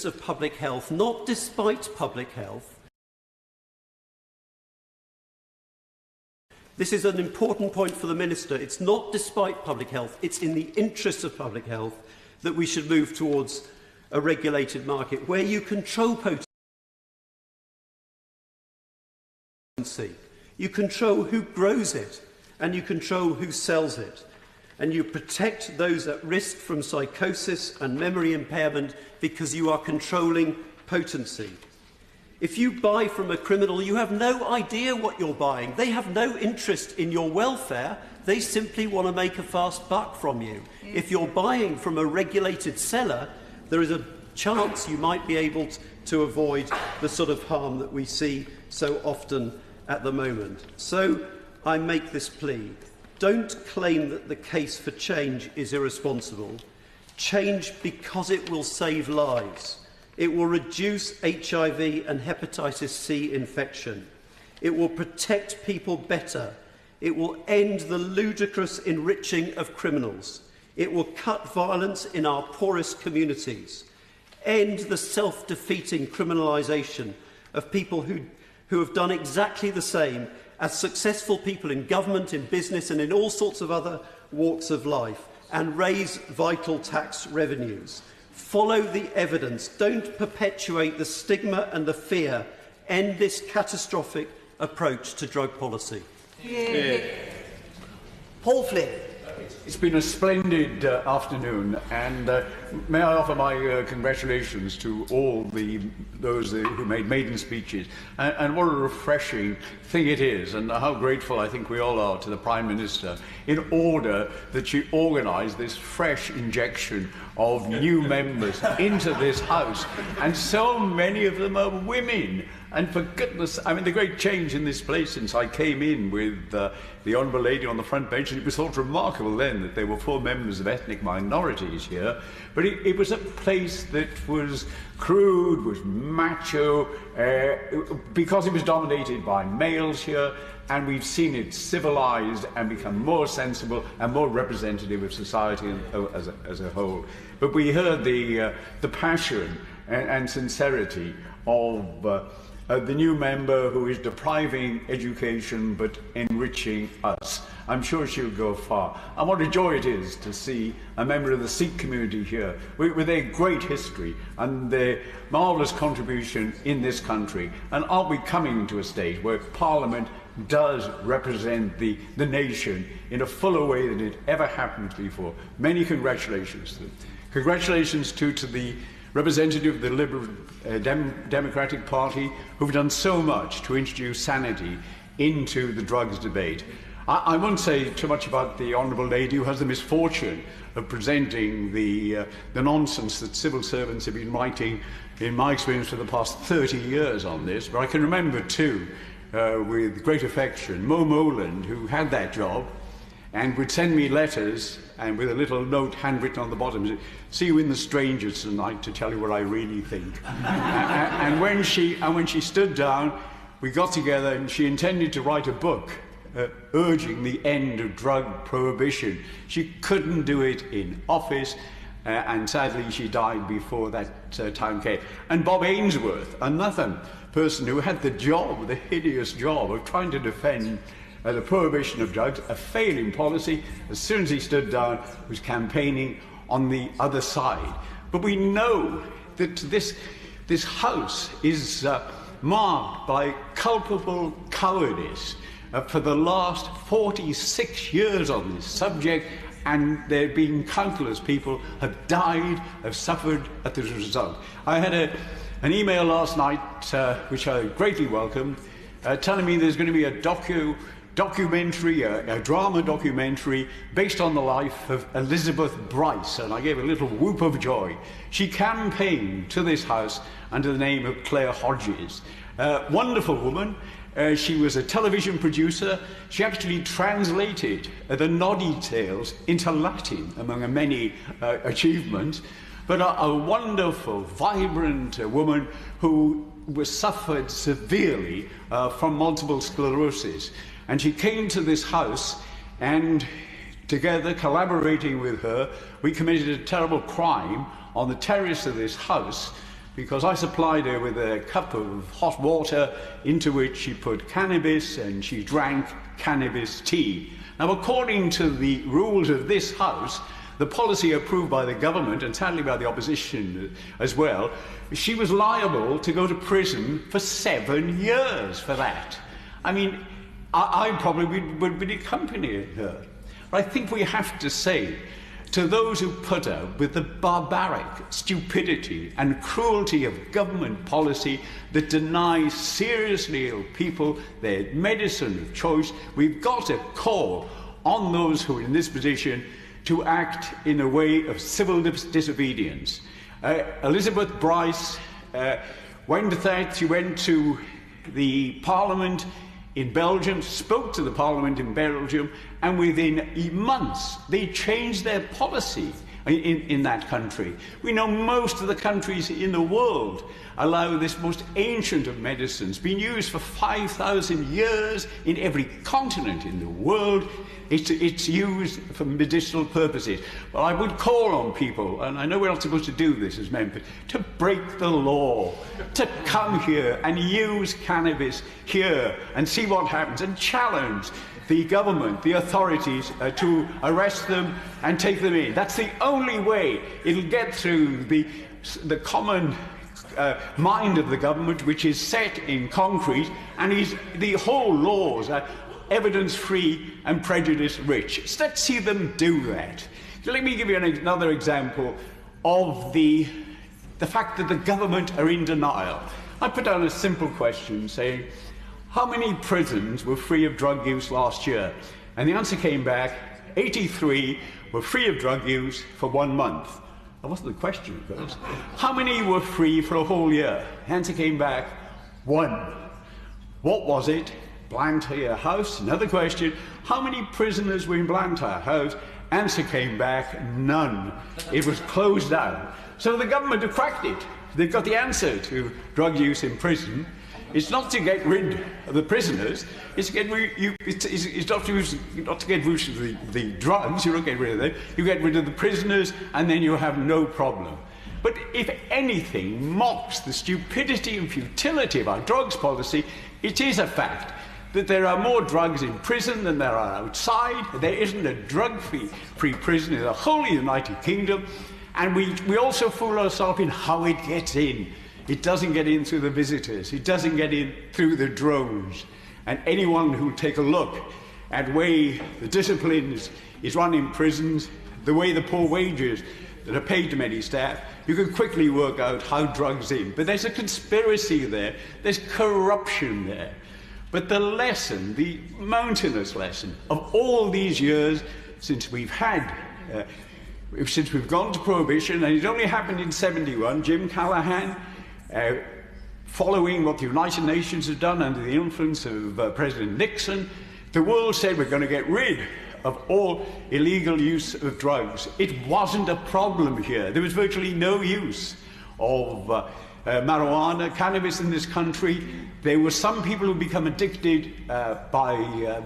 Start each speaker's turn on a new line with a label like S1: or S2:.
S1: of public health, not despite public health. This is an important point for the Minister. It's not despite public health, it's in the interests of public health that we should move towards a regulated market where you control potency. You control who grows it and you control who sells it. And you protect those at risk from psychosis and memory impairment because you are controlling potency. If you buy from a criminal, you have no idea what you're buying. They have no interest in your welfare. They simply want to make a fast buck from you. If you're buying from a regulated seller, there is a chance you might be able to avoid the sort of harm that we see so often at the moment. So I make this plea. Don't claim that the case for change is irresponsible. Change because it will save lives. It will reduce HIV and hepatitis C infection. It will protect people better. It will end the ludicrous enriching of criminals. It will cut violence in our poorest communities. End the self-defeating criminalisation of people who have done exactly the same as successful people in government, in business and in all sorts of other walks of life, and raise vital tax revenues. Follow the evidence. Don't perpetuate the stigma and the fear. End this catastrophic approach to drug policy.
S2: Paul Flynn.
S3: It's been a splendid afternoon, and may I offer my congratulations to all those who made maiden speeches, and what a refreshing thing it is, and how grateful I think we all are to the Prime Minister in order that she organised this fresh injection of new members into this House, and so many of them are women. And for goodness, I mean, the great change in this place since I came in with the Honourable Lady on the front bench, and it was thought remarkable then that there were 4 members of ethnic minorities here, but it was a place that was crude, was macho, because it was dominated by males here, and we've seen it civilised and become more sensible and more representative of society as a whole. But we heard the passion and sincerity of the new member who is depriving education but enriching us. I'm sure she'll go far. And what a joy it is to see a member of the Sikh community here with their great history and their marvellous contribution in this country. And aren't we coming to a stage where Parliament does represent the nation in a fuller way than it ever happened before? Many congratulations to them. Congratulations too to the representative of the Liberal Democratic Party, who've done so much to introduce sanity into the drugs debate. I won't say too much about the Honourable Lady who has the misfortune of presenting the nonsense that civil servants have been writing, in my experience, for the past 30 years on this. But I can remember too, with great affection, Mo Moland, who had that job, and would send me letters, and with a little note handwritten on the bottom, "See you in the Strangers tonight to tell you what I really think." and when she stood down, we got together, and she intended to write a book urging the end of drug prohibition. She couldn't do it in office, and sadly she died before that time came. And Bob Ainsworth, another person who had the job, the hideous job of trying to defend the prohibition of drugs, a failing policy, as soon as he stood down, was campaigning on the other side. But we know that this House is marked by culpable cowardice for the last 46 years on this subject, and there have been countless people have died, have suffered as a result. I had an email last night, which I greatly welcomed, telling me there's going to be a documentary, a drama documentary based on the life of Elizabeth Bryce, and I gave a little whoop of joy. She campaigned to this House under the name of Claire Hodges. Wonderful woman. She was a television producer. She actually translated the Noddy Tales into Latin, among her many achievements. But a wonderful, vibrant woman who suffered severely from multiple sclerosis. And she came to this House, and together, collaborating with her, we committed a terrible crime on the terrace of this House because I supplied her with a cup of hot water into which she put cannabis, and she drank cannabis tea. Now, according to the rules of this House, the policy approved by the government and sadly by the opposition as well, she was liable to go to prison for 7 years for that. I mean, I probably would be accompanying her. But I think we have to say to those who put up with the barbaric stupidity and cruelty of government policy that denies seriously ill people their medicine of choice, we've got to call on those who are in this position to act in a way of civil disobedience. Elizabeth Bryce went to the Parliament in Belgium, spoke to the Parliament in Belgium, and within months they changed their policy in that country. We know most of the countries in the world allow this most ancient of medicines, been used for 5,000 years in every continent in the world. It's used for medicinal purposes. Well, I would call on people, and I know we're not supposed to do this as members, to break the law, to come here and use cannabis here and see what happens, and challenge the government, the authorities, to arrest them and take them in. That's the only way it'll get through the common mind of the government, which is set in concrete, and the whole laws are evidence-free and prejudice-rich. So let's see them do that. So let me give you another example of the fact that the government are in denial. I put down a simple question saying, how many prisons were free of drug use last year? And the answer came back, 83 were free of drug use for 1 month. That wasn't the question, of course. How many were free for a whole year? The answer came back, 1. What was it? Blantyre House. Another question, how many prisoners were in Blantyre House? Answer came back, none. It was closed down. So the government have cracked it. They've got the answer to drug use in prison. It's not to get rid of the prisoners, it's to get not to get rid of the drugs, you don't get rid of them, you get rid of the prisoners, and then you have no problem. But if anything mocks the stupidity and futility of our drugs policy, it is a fact that there are more drugs in prison than there are outside. There isn't a drug-free prison in the whole United Kingdom. And we also fool ourselves in how it gets in. It doesn't get in through the visitors. It doesn't get in through the drones. And anyone who take a look at the way the discipline is run in prisons, the way the poor wages that are paid to many staff, you can quickly work out how drugs in. But there's a conspiracy there. There's corruption there. But the lesson, the mountainous lesson of all these years since we've gone to prohibition, and it only happened in '71, Jim Callaghan, following what the United Nations had done under the influence of President Nixon, the world said we're going to get rid of all illegal use of drugs. It wasn't a problem here. There was virtually no use of marijuana, cannabis in this country. There were some people who become addicted by